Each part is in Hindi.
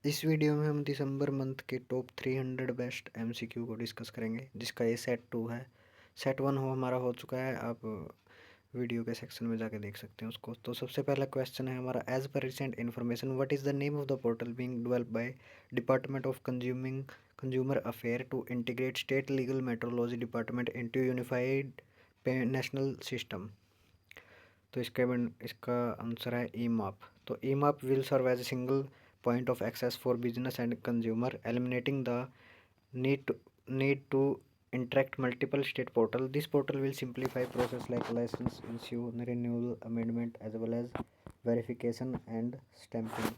इस वीडियो में हम दिसंबर मंथ के टॉप 300 बेस्ट एमसीक्यू को डिस्कस करेंगे, जिसका ये सेट 2 है। सेट 1 हमारा हो चुका है, आप वीडियो के सेक्शन में जाके देख सकते हैं उसको। तो सबसे पहला क्वेश्चन है हमारा, as per recent information what is the name of the portal being developed by department of consumer affair to integrate state legal metrology department into unified national system. तो इसका आंसर है ईमाप। तो eMaap will serve as a single point of access for business and consumer, eliminating the need to interact multiple state portal. This portal will simplify process like license issue, renewal, amendment, as well as verification and stamping.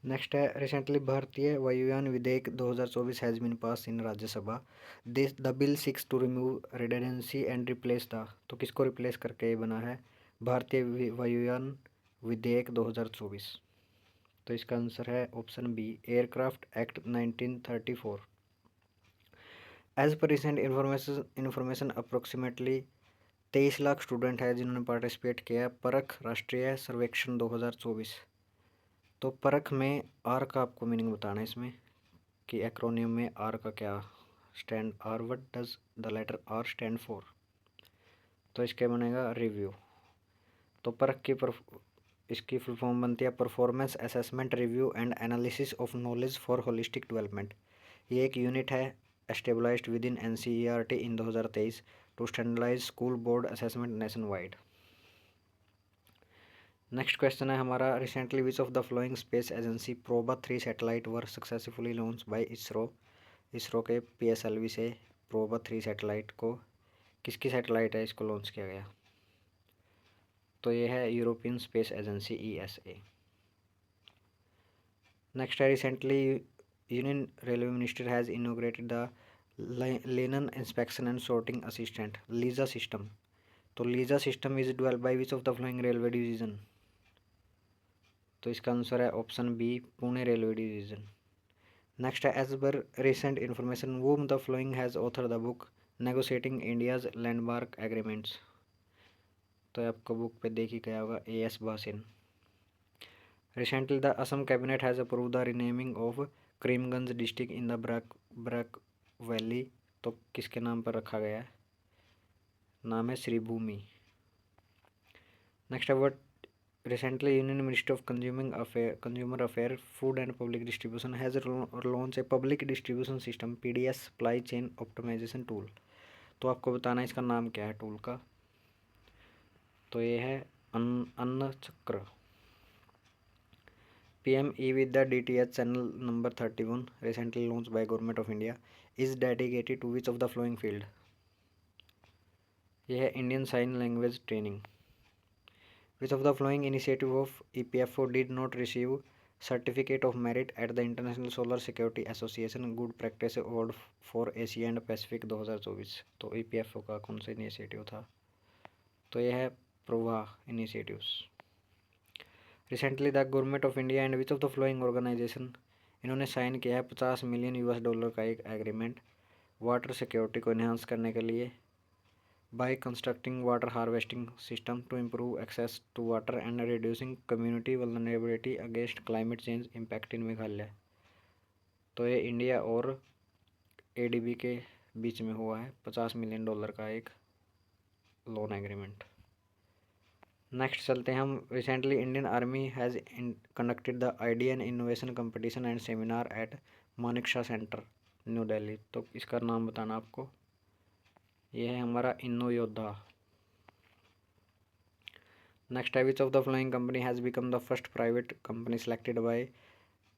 Next है, recently Bharatiya Vayuyan Vidheyak 2024 has been pass in Rajya Sabha. This the bill seeks to remove redundancy and replace the, तो किसको रिप्लेस करके ये बना है? भारतीय वायुयान विधेयक 2024। तो इसका आंसर है option B, aircraft act 1934। As per recent information approximately 23 lakh student है जिन्होंने पार्टिसिपेट किया परख राष्ट्रीय सर्वेक्षण 2024। तो परख में आर का आपको मीनिंग बताना है इसमें, कि एक्रोनियम में आर का क्या stand, R what does the letter R stand for? तो इसके बनेगा रिव्यू। तो परख की इसकी फुल फॉर्म बनती है performance assessment review and analysis of knowledge for holistic development. ये एक यूनिट है established within NCERT in 2023 to standardise school board assessment nationwide. Next question है हमारा, recently which of the following space agency Proba 3 satellite were successfully launch by ISRO. ISRO के पीएसएलवी से प्रोबा 3 सैटेलाइट को, किसकी सैटेलाइट है इसको लॉन्च किया गया? तो ये है European space agency ESA. Next है, recently union railway minister has inaugurated the linen inspection and sorting assistant LISA system. तो LISA system is developed by which of the following railway division? तो इसका आंसर है option B, Pune railway division. Next है, as per recent information whom the following has author the book negotiating India's landmark agreements. तो आपको बुक पे देख ही गया होगा, as S. Recently, the Assam cabinet has approved the renaming of Karimganj district in the Barak valley. तो किसके नाम पर रखा गया है? नाम है श्रीभूमि। नेक्स्ट है, what recently union ministry of consumer affair food and public distribution has launch a public distribution system PDS supply chain optimisation tool. तो आपको बताना है इसका नाम क्या है टूल का। तो ये है अन्न चक्र। PME with the DTH channel number 31 recently launched by Government of India is dedicated to which of the following field? यह है Indian sign language training. Which of the following initiative of EPFO did not receive certificate of merit at the International Solar Security Association Good Practice Award for Asia and Pacific 2024? तो EPFO का कौन सा इनिशिएटिव था? तो यह है प्रोवा initiatives. Recently the government of India and which of the following organisation, इन्होंने साइन किया है $50 मिलियन का एक एग्रीमेंट वाटर सिक्योरिटी को इन्हांस करने के लिए by constructing water harvesting system to improve access to water and reducing community vulnerability against climate change impact in Meghalaya. तो ये इंडिया और एडीबी के बीच में हुआ है $50 मिलियन का एक लोन एग्रीमेंट। नेक्स्ट चलते हैं हम, recently Indian army has conducted the idea and innovation competition and seminar at Manekshaw centre new Delhi. तो इसका नाम बताना आपको। यह है हमारा इन्नो योद्धा। नेक्स्ट है, which of the following company has become the first private company selected by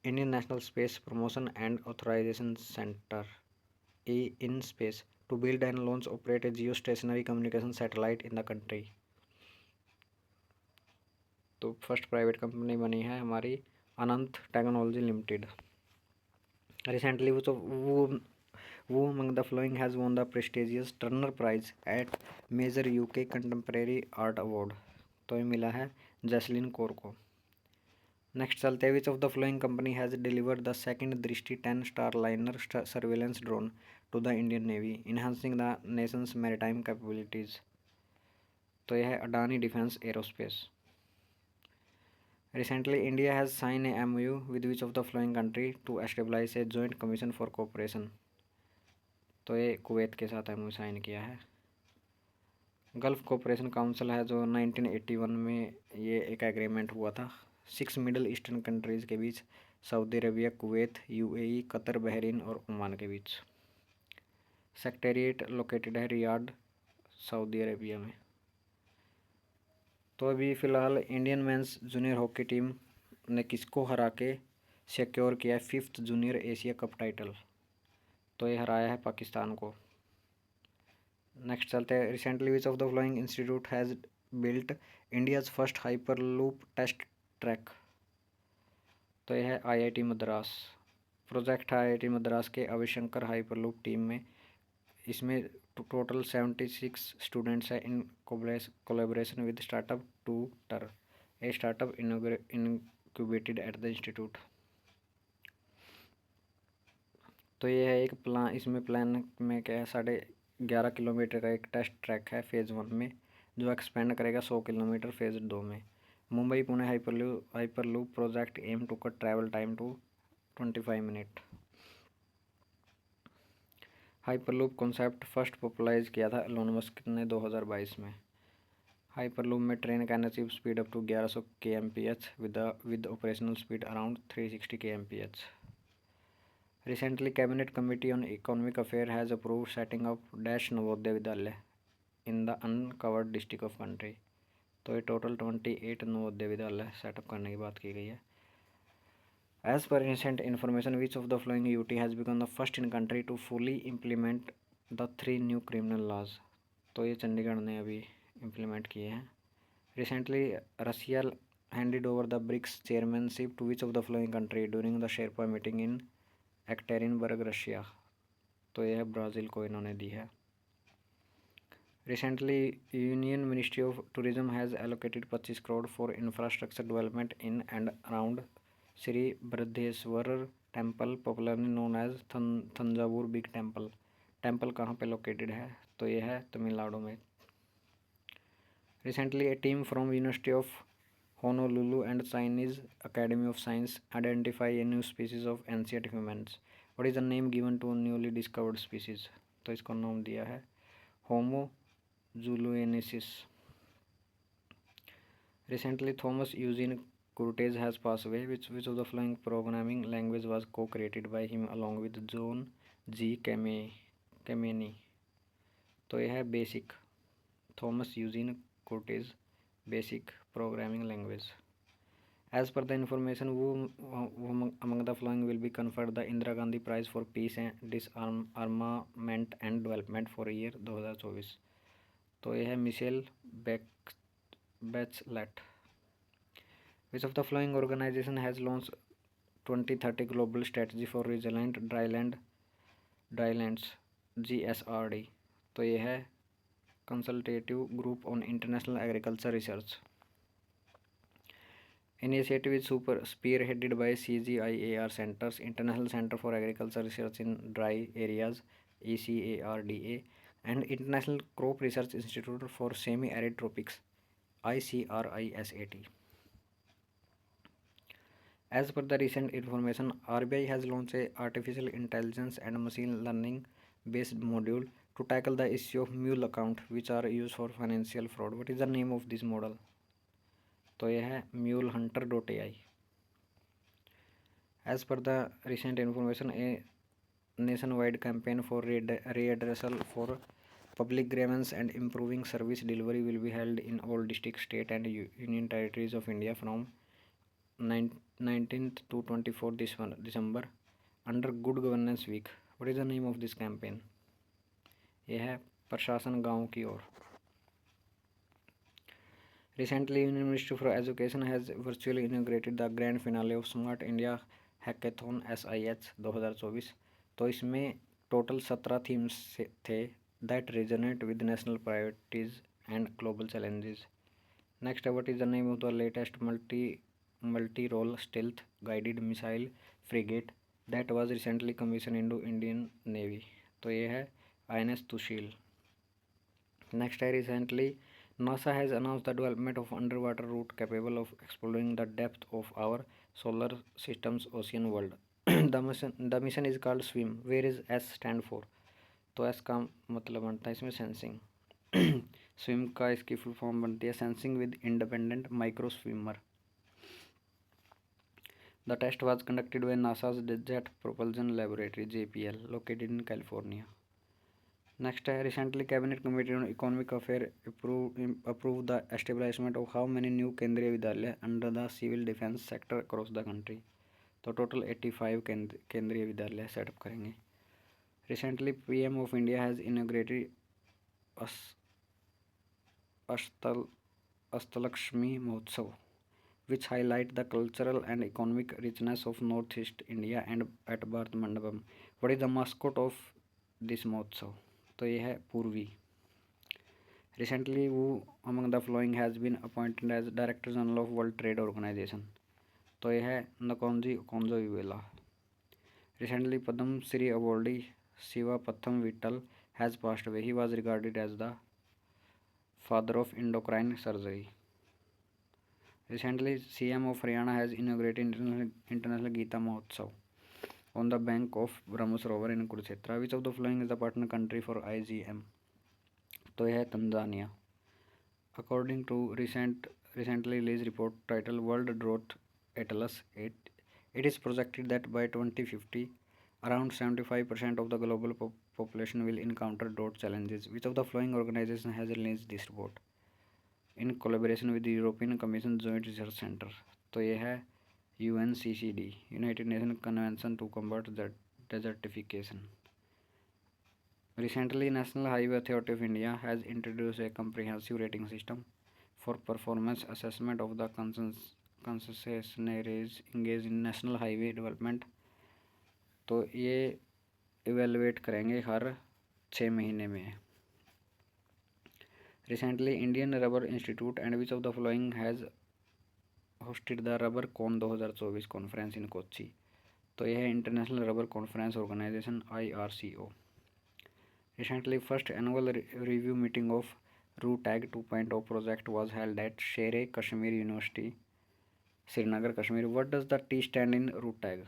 Indian national space promotion and authorisation centre in space to build and launch operate a geostationary communication satellite in the country. तो फर्स्ट प्राइवेट कंपनी बनी है हमारी अनंत टेक्नोलॉजी लिमिटेड। रिसेंटली वो among the following has won the prestigious Turner prize at major UK contemporary art award. तो ये मिला है जैसलिन कौर को। नेक्स्ट चलते हैं, which of the following company has delivered the second Drishti 10 starliner surveillance drone to the Indian navy enhancing the nation's maritime capabilities. तो यह है Adani defence aerospace. Recently, India has signed a MOU with which of the following country to establish a joint commission for cooperation। तो ये कुवैत के साथ MOU साइन किया है। गल्फ कोऑपरेशन काउंसिल है जो 1981 में ये एक एग्रीमेंट हुआ था 6 मिडल ईस्टर्न कंट्रीज़ के बीच, Saudi Arabia, Kuwait, UAE, Qatar, Bahrain और ओमान के बीच। सेक्रेटेरिएट लोकेटेड है रियाद, सऊदी अरबिया में। तो अभी फ़िलहाल Indian men's junior hockey team ने किसको हरा के सिक्योर किया है 5th junior Asia cup title? तो ये हराया है पाकिस्तान को। नेक्स्ट चलते हैं। Recently which of the following institute has built India's first hyperloop test track? तो यह है आईआईटी मद्रास। प्रोजेक्ट है आईआईटी मद्रास के अविशंकर हाइपर लूप टीम में। इसमें टोटल 76 स्टूडेंट्स हैं in collaboration with startup Tutr, a startup incubated at the institute. तो ये है एक प्लान, इसमें प्लान में क्या है 11.5 किलोमीटर का एक टेस्ट ट्रैक है फेज़ 1 में, जो एक्सपेंड करेगा 100 किलोमीटर फेज़ 2 में। Mumbai Pune hyperloop project aim to cut travel time to 25 minute. Hyperloop concept first popularise किया था एलोन मस्क ने 2022 में। हाइपरलूप में train can achieve speed up to 1100 kmph with operational speed around 360 kmph। Recently cabinet committee on economic affair has approve setting up dash Navodaya Vidyalaya in the uncovered district of country. तो ये टोटल 28 नवोदय विद्यालय सेटअप करने की बात की गई है। As per recent information, which of the following UT has become the first in country to fully implement the 3 new criminal laws? तो ये चंडीगढ़ ने अभी इम्प्लीमेंट किए हैं। Recently, Russia handed over the BRICS chairmanship to which of the following country during the Sherpa meeting in Ekaterinburg, Russia? तो यह ब्राज़ील को इन्होंने दी है। Recently, Union Ministry of Tourism has allocated 25 crore for infrastructure development in and around Shri Brihadeeswara temple, popularly known as Thanjavur big temple. Temple कहाँ पे लोकेटेड है? तो ये है तमिलनाडु में। Recently a team from university of Honolulu and Chinese academy of science identify a new species of ancient humans. What is the name given to newly discovered species? तो इसका नाम दिया है Homo juluensis. Recently Thomas Eugene Courtez has passed away. Which of the following programming language was co-created by him along with John G. Kameny? तो यह है BASIC. Thomas Eugene Kurtz, BASIC programming language. As per the information, who among the following will be conferred the Indira Gandhi Prize for Peace and Disarmament and Development for year 2024? तो यह है Michelle Bachelet. Which of the following organization has launched 2030 Global Strategy for Resilient Drylands GSRD? तो ये है Consultative Group on International Agriculture Research। Initiative is spearheaded by CGIAR Centers, International Center for Agriculture Research in Dry Areas ECARDA, and International Crop Research Institute for Semi-Arid Tropics ICRISAT। As per the recent information, RBI has launched a artificial intelligence and machine learning based module to tackle the issue of mule account which are used for financial fraud. What is the name of this model? तो यह है mulehunter.ai। As per the recent information, a nationwide campaign for readdressal for public grievance and improving service delivery will be held in all districts, state and union territories of India from 19th to 24th December under Good Governance Week. What is the name of this campaign? यह है प्रशासन गांव की ओर। Recently, Union Ministry for Education has virtually inaugurated the grand finale of Smart India Hackathon SIH 2024। तो इसमें टोटल 17 थीम्स थे that resonate with national priorities and global challenges. Next, what is the name of the latest multi-role stealth guided missile frigate that was recently commissioned into Indian Navy? तो ये है INS तुशील। नेक्स्ट है recently NASA has announced the development of underwater route capable of exploring the depth of our solar system's ocean world. The mission is called SWIM. Where is S stand for? तो एस का मतलब बनता है इसमें सेंसिंग। स्विम का इसकी फुल फॉर्म बनती है sensing with independent micro swimmer. The test was conducted by NASA's jet propulsion laboratory JPL located in California. Next है recently cabinet committee on economic affair approve the establishment of how many new Kendriya Vidyalaya under the civil defence sector across the country. तो टोटल 85 केंद्रीय विद्यालय सेटअप करेंगे। Recently PM of India has inaugurated Ashtalakshmi Mahotsav which highlight the cultural and economic richness of Northeast India and at Bharat Mandapam. What is the mascot of this Mahotsav? तो ये है पूर्वी। Recently, who among the following has been appointed as Director General of World Trade Organization? तो ये है Ngozi Okonjo Iweala. Recently, Padma Shri awardee Siva Patham Vittal has passed away. He was regarded as the father of endocrine surgery. Recently, CM of Haryana has inaugurated International Gita Mahotsav on the bank of Brahmasarovar in Kurukshetra. Which of the following is the partner country for IGM? तो यह है Tanzania. According to recently released report titled World Drought Atlas, it is projected that by 2050, around 75% of the global population will encounter drought challenges. Which of the following organization has released this report? In collaboration with European commission joint research centre. तो ये है UNCCD united nation convention to combat desertification. Recently national highway authority of India has introduce a comprehensive rating system for performance assessment of the concessionaires engage in national highway development. तो ये इवेलुएट करेंगे हर 6 महीने में। Recently, Indian Rubber Institute and which of the following has hosted the Rubber Con 2024 conference in Kochi? तो यह है international rubber conference organisation IRCO। Recently, first annual review meeting of RUTAG 2.0 project was held at Sher-e-Kashmir University, Srinagar Kashmir. What does the T stand in RUTAG?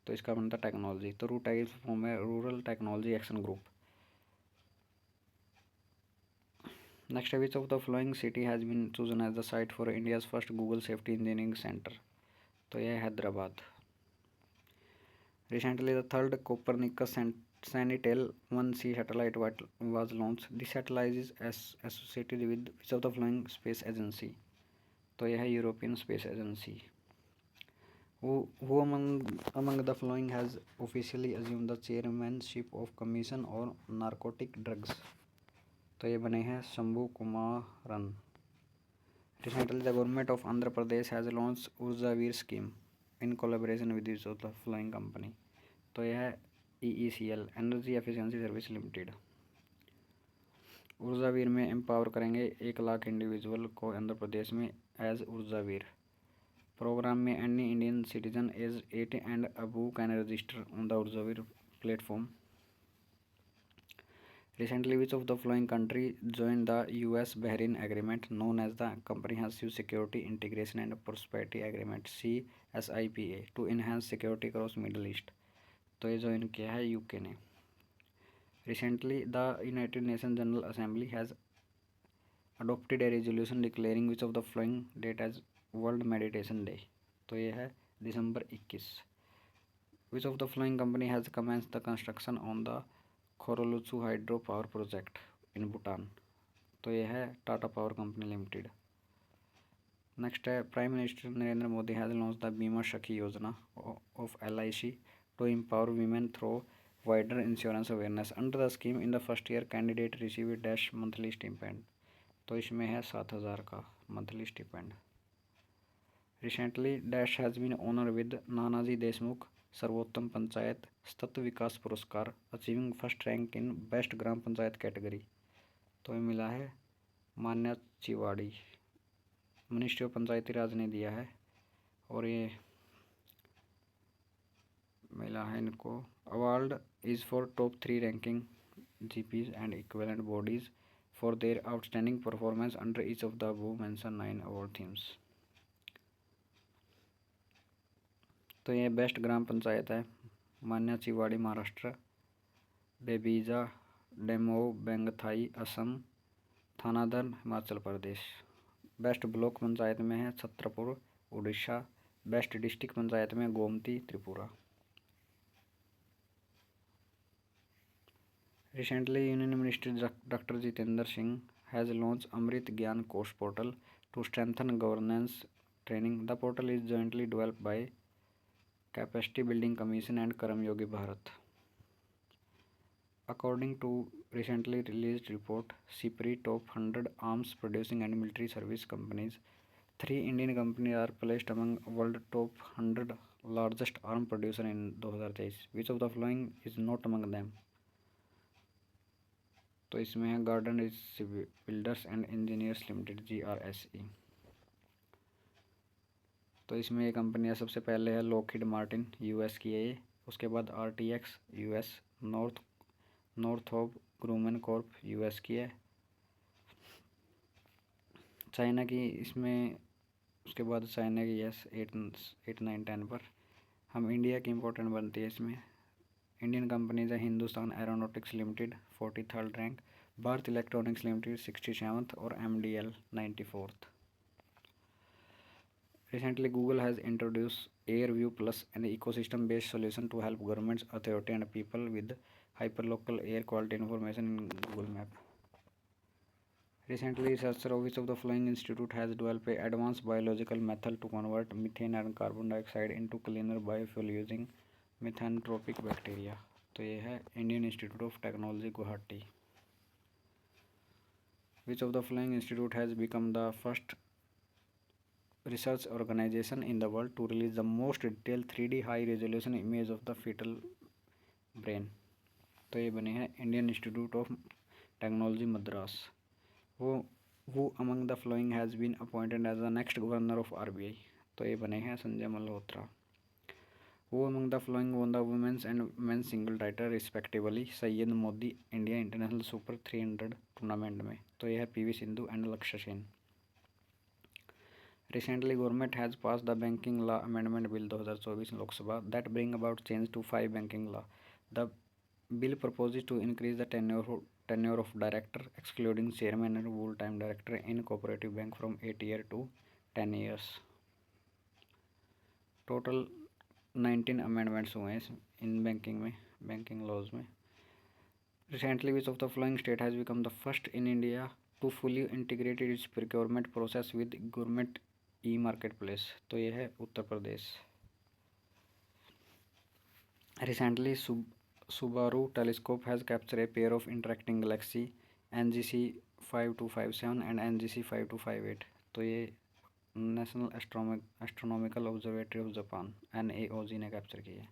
तो इसका बनता टेक्नोलॉजी। तो RUTAG इस फॉर्म है rural technology action group. Next, which of the following city has been chosen as the site for India's first Google Safety Engineering Center? तो यह है Hyderabad. Recently, the third Copernicus Sentinel 1C satellite was launched. This satellite is associated with which of the following space agency? तो यह है European space agency. Who among the following has officially assumed the chairmanship of Commission on Narcotic Drugs? तो ये बने हैं Shambhu Kumaran. Recently, the government of Andhra Pradesh has launched Urjaveer scheme in collaboration with which of the following company? तो यह है EECL energy efficiency service limited. Urjaveer में एम्पावर करेंगे 1 लाख इंडिविजुअल को आंध्र प्रदेश में एज ऊर्जावीर। प्रोग्राम में any Indian citizen age 8 and above can register on the Urjaveer platform. Recently, which of the following country joined the US-Bahrain Agreement known as the Comprehensive Security Integration and Prosperity Agreement CSIPA to enhance security across Middle East? तो ये ज्वाइन किया है UK ने। Recently, the United Nations General Assembly has adopted a resolution declaring which of the following date as World Meditation Day? तो ये है दिसंबर 21। Which of the following company has commenced the construction on the Kholongchhu hydro power project in Bhutan? तो यह है Tata power company limited. Next है prime minister Narendra Modi has launch the Bima Sakhi Yojana of LIC to empower women through wider insurance awareness. Under the scheme in the first year candidate receive dash monthly stipend. तो इसमें है 7,000 का monthly stipend. Recently dash has been honour with Nanaji Deshmukh Sarvottam Panchayat Satat Vikas पुरस्कार achieving first rank in best Gram panchayat category. तो ये मिला है मान्या चिवाड़ी, मिनिस्ट्री ऑफ पंचायती राज ने दिया है और ये मिला है इनको। Award is for top 3 ranking GPs and equivalent bodies for their outstanding performance under each of the above mentioned 9 award themes. तो ये बेस्ट ग्राम पंचायत है मान्याचीवाड़ी महाराष्ट्र, बेबीजा डेमो बेंगथाई असम, थानादर हिमाचल प्रदेश। बेस्ट ब्लॉक पंचायत में है छत्रपुर उड़ीसा। बेस्ट डिस्ट्रिक्ट पंचायत में Gomati Tripura. Recently union minister doctor Jitendra Singh has launch Amrit Gyan Kosh portal to strengthen governance training. The portal is jointly developed by capacity building commission and Karmayogi Bharat. According to recently released report, CIPRI top 100 arms producing and military service companies, 3 Indian companies are placed among world top 100 largest arm producer in 2023. Which of the following is not among them? तो इसमें है garden rich builders and engineers limited GRSE। तो इसमें ये कंपनियां सबसे पहले है लॉकहीड मार्टिन US की है, उसके बाद RTX US, Northrop Grumman Corp US की है चाइना की इसमें, उसके बाद चाइना की यस 8, 9, 10 पर। हम इंडिया की इम्पोर्टेंट बनती है इसमें। इंडियन कंपनीज है Hindustan aeronautics limited 43rd rank, Bharat electronics limited 67th और MDL 94th। Recently, Google has introduced AirView Plus, an ecosystem-based solution to help governments, authority, and people with hyperlocal air quality information in Google Map. Recently, researcher of which of the following institute has developed an advanced biological method to convert methane and carbon dioxide into cleaner biofuel using methantropic bacteria? तो ये है Indian institute of technology Guwahati. Which of the following institute has become the first research organization in the world to release the most detailed 3D high resolution image of the fetal brain? तो ये बने हैं Indian institute of technology Madras. Who among the following has been appointed as the next governor of RBI? तो ये बने हैं Sanjay Malhotra. Who among the following won the women's and men's single title respectively? Syed Modi India international super 300 tournament में। तो यह है PV सिंधु एंड लक्ष्य Sen. Recently, government has passed the Banking Law Amendment Bill 2024 in Lok Sabha that bring about change to 5 banking law. The bill proposes to increase the tenure of director, excluding chairman and full-time director in cooperative bank from 8 years to 10 years. Total 19 amendments हुए हैं इन banking laws में। Recently, which of the following state has become the first in India to fully integrate its procurement process with government e-marketplace? तो ये है Uttar Pradesh. Recently, Subaru telescope has captured a pair of interacting galaxy NGC 5257 and NGC 5258। तो ये national astronomical observatory of Japan NAOJ ने कैप्चर की है।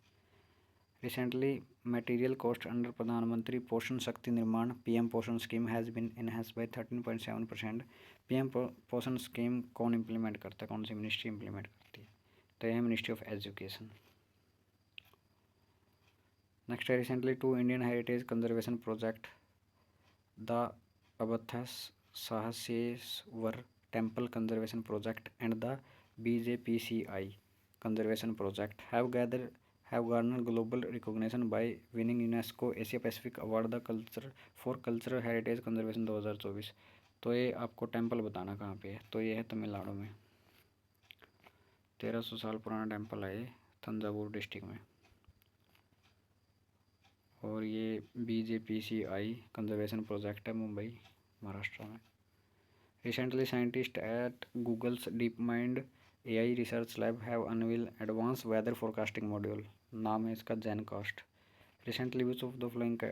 Recently, material cost under प्रधानमंत्री पोषण शक्ति Nirman PM Poshan scheme has been enhanced by 13.7%। PM Poshan scheme कौन इम्प्लीमेंट करता है, कौन सी मिनिस्ट्री इम्प्लीमेंट करती है? तो यह है मिनिस्ट्री ऑफ एजुकेशन। नेक्स्ट है recently 2 Indian heritage conservation project the Abathsahayeswarar temple conservation project and the BJPCI conservation project have garnered global recognition by winning UNESCO Asia Pacific Award the culture for cultural heritage conservation 2024। तो ये आपको टेम्पल बताना कहाँ पे है, तो ये है तमिलनाडु में। 1300 साल पुराना टेम्पल है ये तंजावुर डिस्ट्रिक्ट में, और ये BJPCI कंजर्वेशन प्रोजेक्ट है मुंबई महाराष्ट्र में। Recently scientist at Google's DeepMind AI research lab have unveil advance weather forecasting module, नाम है इसका GenCast. Recently which of the following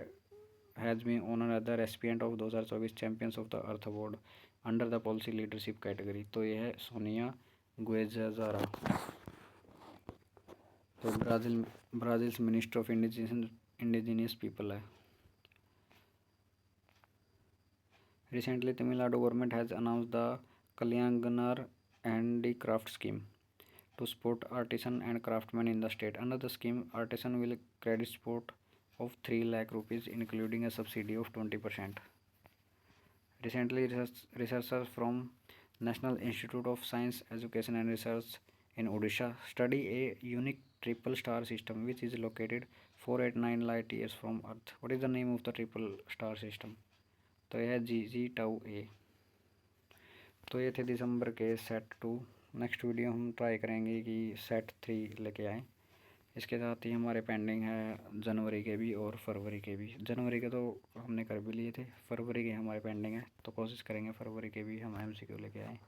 has been honoured at the recipient of 2024 champions of the earth award under the policy leadership category? तो ये है सोनिया गुएजारा। तो Brazil minister of indigenous people है। Recently, Tamil Nadu government has announced the Kalyanganar Handicraft Scheme to support artisan and craftsmen in the state. Under the scheme, artisan will credit support of 3 lakh rupees, including a subsidy of 20%. Recently, researchers from National Institute of Science, Education and Research in Odisha study a unique triple star system which is located 489 light years from Earth. What is the name of the triple star system? तो यह है जी टाउ ए। तो ये थे दिसंबर के सेट 2। नेक्स्ट वीडियो हम ट्राई करेंगे कि सेट 3 लेके आएँ। इसके साथ ही हमारे पेंडिंग है जनवरी के भी और फरवरी के भी। जनवरी के तो हमने कर भी लिए थे, फरवरी के हमारे पेंडिंग है, तो कोशिश करेंगे फरवरी के भी हम एमसीक्यू लेके आएँ।